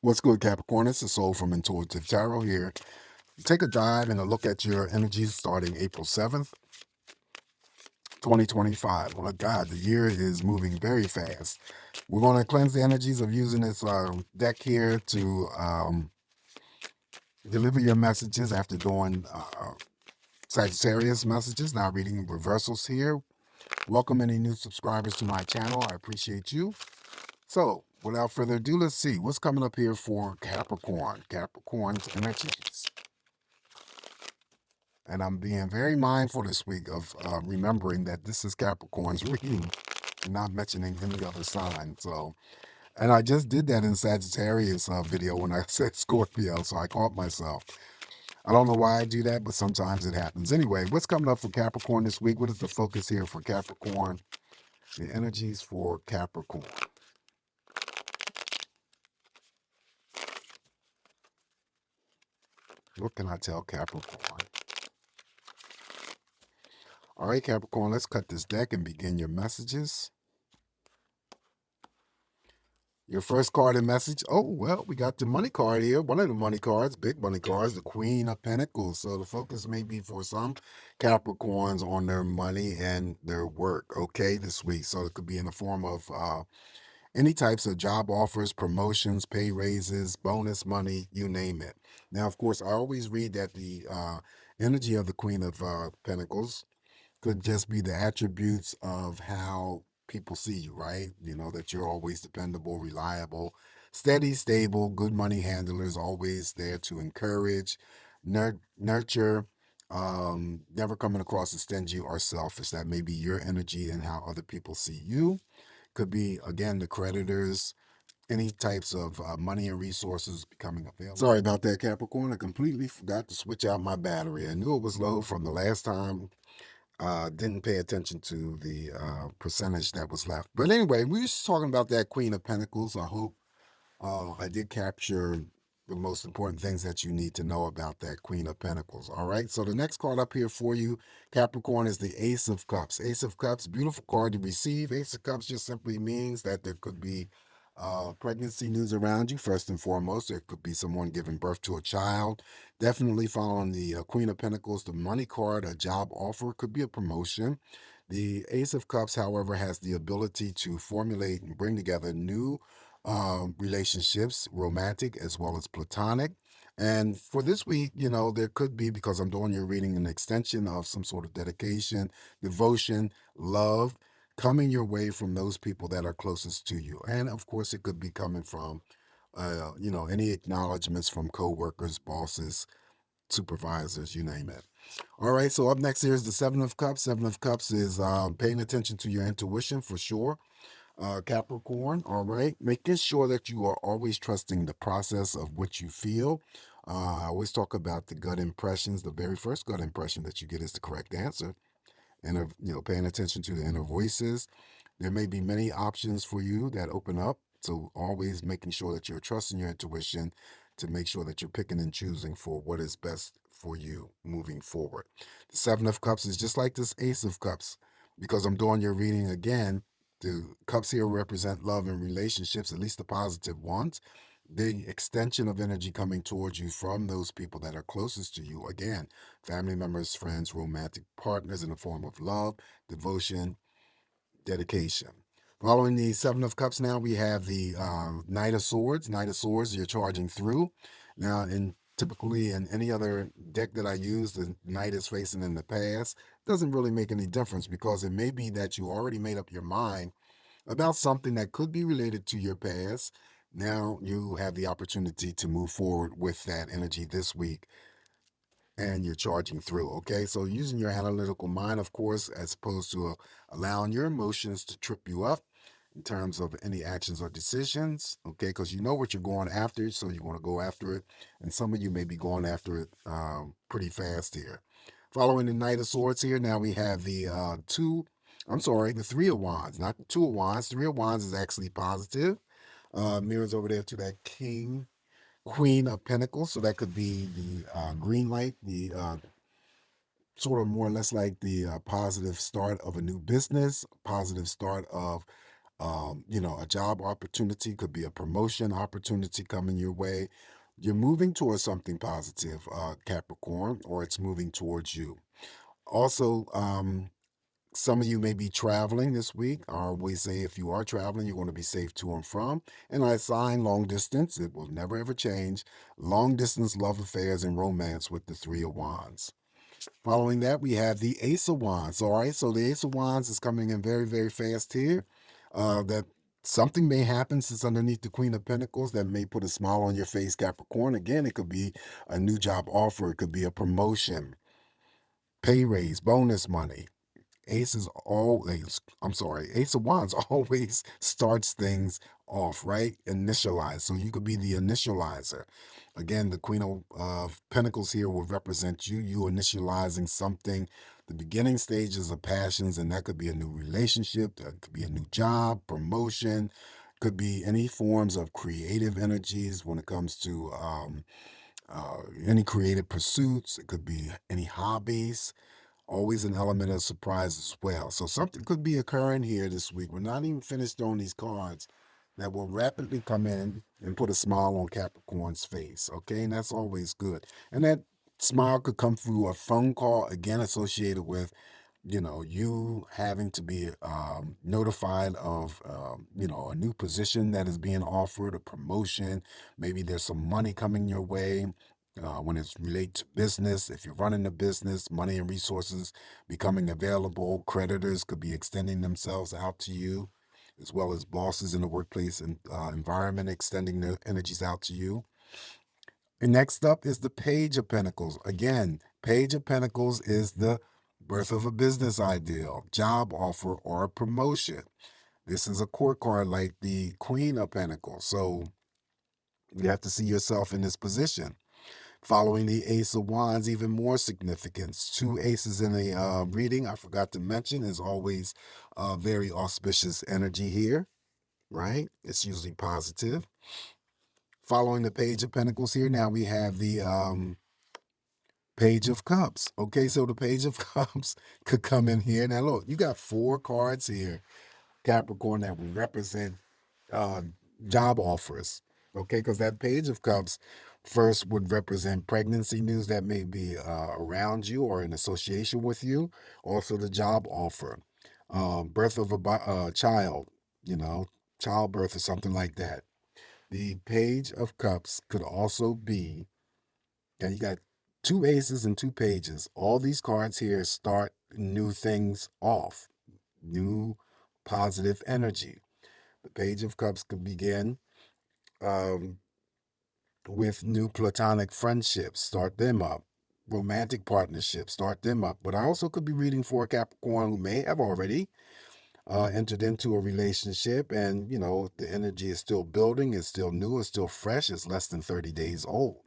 What's good, Capricorn? It's the Soul from Intuitive Tarot here. Take a dive and a look at your energies starting April 7th, 2025. Oh my God, the year is moving very fast. We're going to cleanse the energies of using this deck here to deliver your messages after doing Sagittarius messages. Now reading reversals here. Welcome any new subscribers to my channel. I appreciate you. So, without further ado, let's see what's coming up here for Capricorn. Capricorn's energies. And I'm being very mindful this week of remembering that this is Capricorn's reading and not mentioning any other sign. So, and I just did that in Sagittarius video when I said Scorpio, so I caught myself. I don't know why I do that, but sometimes it happens. Anyway, what's coming up for Capricorn this week? What is the focus here for Capricorn? The energies for Capricorn. What can I tell Capricorn? All right, Capricorn, let's cut this deck and begin your messages. Your first card and message. Oh, well, we got the money card here. One of the money cards, big money cards, the Queen of Pentacles. So the focus may be for some Capricorns on their money and their work, okay, this week. So it could be in the form of any types of job offers, promotions, pay raises, bonus money, you name it. Now, of course, I always read that the energy of the Queen of Pentacles could just be the attributes of how people see you, right? You know, that you're always dependable, reliable, steady, stable, good money handlers, always there to encourage, nurture, never coming across as stingy or selfish. That may be your energy and how other people see you. Could be, again, the creditors, any types of money and resources becoming available. Sorry about that, Capricorn. I completely forgot to switch out my battery. I knew it was low from the last time. Didn't pay attention to the percentage that was left. But anyway, we were just talking about that Queen of Pentacles. I hope I did capture the most important things that you need to know about that Queen of Pentacles. All right. So the next card up here for you, Capricorn, is the Ace of Cups. Ace of Cups, beautiful card to receive. Ace of Cups just simply means that there could be pregnancy news around you, first and foremost. There could be someone giving birth to a child. Definitely following the Queen of Pentacles, the money card, a job offer, could be a promotion. The Ace of Cups, however, has the ability to formulate and bring together new relationships, romantic as well as platonic. And for this week, you know, there could be, because I'm doing your reading, an extension of some sort of dedication, devotion, love coming your way from those people that are closest to you. And of course, it could be coming from, you know, any acknowledgments from coworkers, bosses, supervisors, you name it. All right, so up next here is the Seven of Cups. Seven of Cups is paying attention to your intuition for sure. Capricorn, all right, making sure that you are always trusting the process of what you feel. I always talk about the gut impressions. The very first gut impression that you get is the correct answer. And, you know, paying attention to the inner voices. There may be many options for you that open up. So always making sure that you're trusting your intuition to make sure that you're picking and choosing for what is best for you moving forward. The Seven of Cups is just like this Ace of Cups. Because I'm doing your reading again, the cups here represent love and relationships, at least the positive ones. The extension of energy coming towards you from those people that are closest to you. Again, family members, friends, romantic partners in the form of love, devotion, dedication. Following the Seven of Cups now, we have the Knight of Swords. Knight of Swords, you're charging through. Now, typically in any other deck that I use, the Knight is facing in the past. Doesn't really make any difference because it may be that you already made up your mind about something that could be related to your past. Now you have the opportunity to move forward with that energy this week and you're charging through. Okay, so using your analytical mind, of course, as opposed to allowing your emotions to trip you up in terms of any actions or decisions. Okay, because you know what you're going after, so you want to go after it. And some of you may be going after it pretty fast here. Following the Knight of Swords here, now we have the the Three of Wands, not the Two of Wands. Three of Wands is actually positive. Mirrors over there to that Queen of Pentacles. So that could be the green light, the sort of more or less like the positive start of a new business, positive start of A job opportunity, could be a promotion opportunity coming your way. You're moving towards something positive, Capricorn, or it's moving towards you. Also, some of you may be traveling this week. I always say if you are traveling, you're going to be safe to and from. And I assign long distance. It will never ever change. Long distance love affairs and romance with the Three of Wands. Following that, we have the Ace of Wands. All right, so the Ace of Wands is coming in very, very fast here. That something may happen since underneath the Queen of Pentacles that may put a smile on your face, Capricorn. Again, it could be a new job offer. It could be a promotion, pay raise, bonus money. Ace of Wands always starts things off, right? Initialize. So you could be the initializer. Again, the Queen of Pentacles here will represent you initializing something, the beginning stages of passions, and that could be a new relationship, that could be a new job, promotion, could be any forms of creative energies when it comes to any creative pursuits. It could be any hobbies, always an element of surprise as well. So something could be occurring here this week. We're not even finished on these cards that will rapidly come in and put a smile on Capricorn's face. Okay, and that's always good. And that smile could come through a phone call, again associated with you having to be notified of a new position that is being offered, a promotion. Maybe there's some money coming your way. When it's related to business, if you're running a business, money and resources becoming available, creditors could be extending themselves out to you, as well as bosses in the workplace and environment extending their energies out to you. And next up is the Page of Pentacles. Again, Page of Pentacles is the birth of a business ideal, job offer, or a promotion. This is a court card like the Queen of Pentacles. So you have to see yourself in this position. Following the Ace of Wands, even more significance. Two aces in a reading, I forgot to mention, is always very auspicious energy here, right? It's usually positive. Following the Page of Pentacles here, now we have the Page of Cups. Okay, so the Page of Cups could come in here. Now, look, you got 4 cards here, Capricorn, that will represent uh, job offers. Okay, because that Page of Cups first would represent pregnancy news that may be around you or in association with you. Also, the job offer, birth of a child, childbirth or something like that. The Page of Cups could also be, and you got 2 aces and 2 pages. All these cards here start new things off, new positive energy. The Page of Cups could begin um, with new platonic friendships, start them up. Romantic partnerships, start them up. But I also could be reading for a Capricorn who may have already entered into a relationship, and the energy is still building, it's still new, it's still fresh, it's less than 30 days old.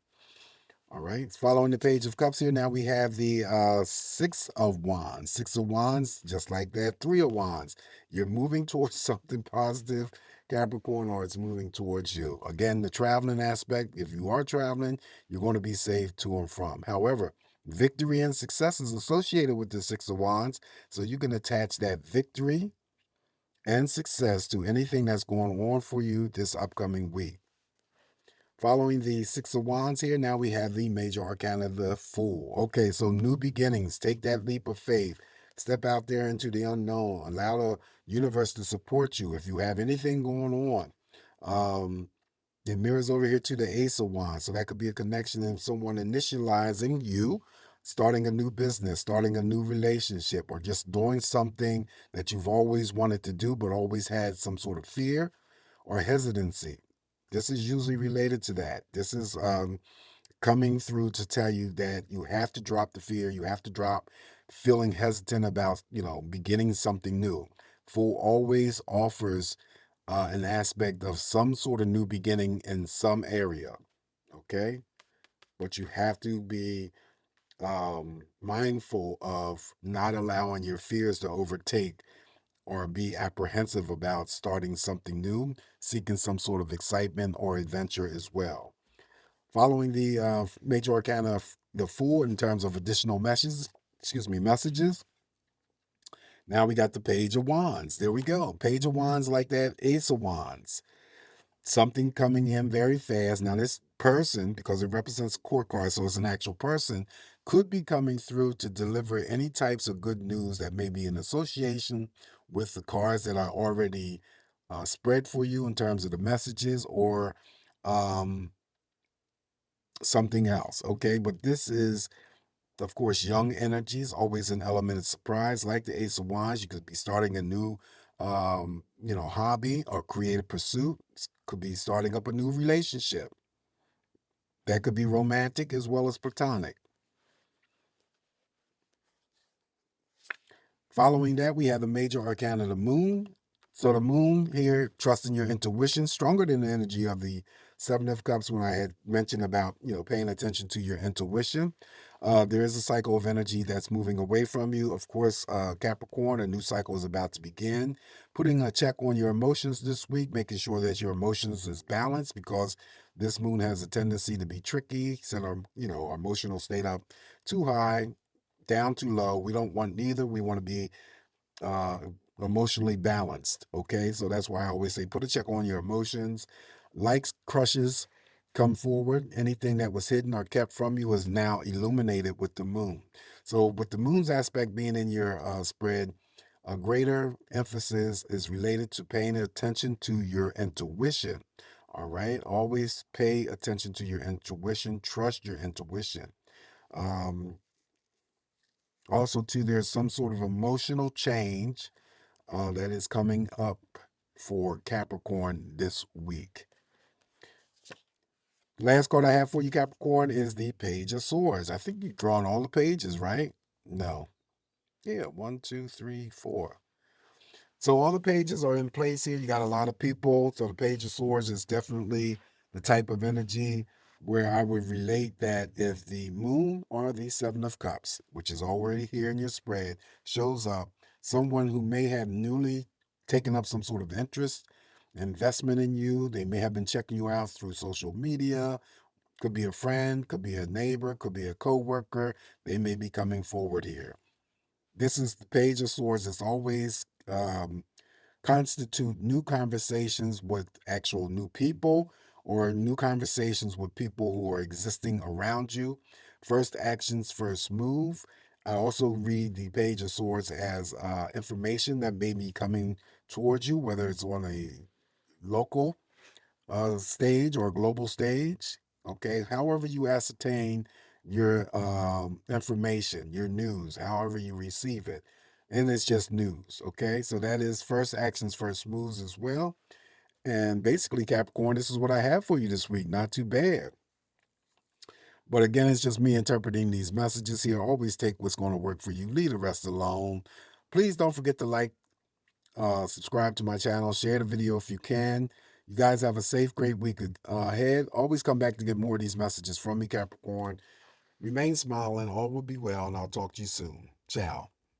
All right, following the Page of Cups here, now we have the Six of Wands. Six of Wands, just like that, Three of Wands. You're moving towards something positive, Capricorn, or it's moving towards you. Again, the traveling aspect, if you are traveling, you're going to be safe to and from. However, victory and success is associated with the Six of Wands, so you can attach that victory and success to anything that's going on for you this upcoming week. Following the Six of Wands here, now we have the major arcana, the Fool. Okay, so new beginnings. Take that leap of faith. Step out there into the unknown. Allow the universe to support you if you have anything going on. It mirrors over here to the Ace of Wands. So that could be a connection in someone initializing you, starting a new business, starting a new relationship, or just doing something that you've always wanted to do but always had some sort of fear or hesitancy. This is usually related to that. This is coming through to tell you that you have to drop the fear. You have to drop feeling hesitant about, beginning something new. Fool always offers an aspect of some sort of new beginning in some area. Okay? But you have to be mindful of not allowing your fears to overtake or be apprehensive about starting something new, seeking some sort of excitement or adventure as well. Following the major arcana of the Fool in terms of additional messages, Now we got the Page of Wands. There we go. Page of Wands like that, Ace of Wands. Something coming in very fast. Now, this person, because it represents a court card, so it's an actual person, could be coming through to deliver any types of good news that may be in association with the cards that are already spread for you in terms of the messages or um, something else. Okay, but this is, of course, young energies, always an element of surprise. Like the Ace of Wands, you could be starting a new, hobby or creative pursuit. Could be starting up a new relationship. That could be romantic as well as platonic. Following that, we have the major arcana of the moon. So the moon here, trusting your intuition, stronger than the energy of the Seven of Cups when I had mentioned about, paying attention to your intuition. There is a cycle of energy that's moving away from you. Of course, Capricorn, a new cycle is about to begin. Putting a check on your emotions this week, making sure that your emotions is balanced because this moon has a tendency to be tricky, set our, our emotional state up too high, down too low. We don't want neither. We want to be uh, emotionally balanced. Okay, so that's why I always say put a check on your emotions. Likes, crushes come forward. Anything that was hidden or kept from you is now illuminated with the moon. So, with the moon's aspect being in your spread, a greater emphasis is related to paying attention to your intuition. All right, always pay attention to your intuition, trust your intuition. Um, Also, too, there's some sort of emotional change that is coming up for Capricorn this week. Last card I have for you, Capricorn, is the Page of Swords. I think you've drawn all the pages, right? No. Yeah, 1, 2, 3, 4. So all the pages are in place here. You got a lot of people. So the Page of Swords is definitely the type of energy where I would relate that if the moon or the Seven of Cups, which is already here in your spread, shows up, someone who may have newly taken up some sort of interest, investment in you, they may have been checking you out through social media, could be a friend, could be a neighbor, could be a coworker, they may be coming forward here. This is the Page of Swords. It's always constitute new conversations with actual new people or new conversations with people who are existing around you. First actions, first move. I also read the Page of Swords as information that may be coming towards you, whether it's on a local stage or a global stage. Okay, however you ascertain your information, your news, however you receive it, and it's just news. Okay, so that is first actions, first moves as well. And basically, Capricorn, this is what I have for you this week. Not too bad. But again, it's just me interpreting these messages here. Always take what's going to work for you. Leave the rest alone. Please don't forget to like, subscribe to my channel, share the video if you can. You guys have a safe, great week ahead. Always come back to get more of these messages from me, Capricorn. Remain smiling, all will be well, and I'll talk to you soon. Ciao.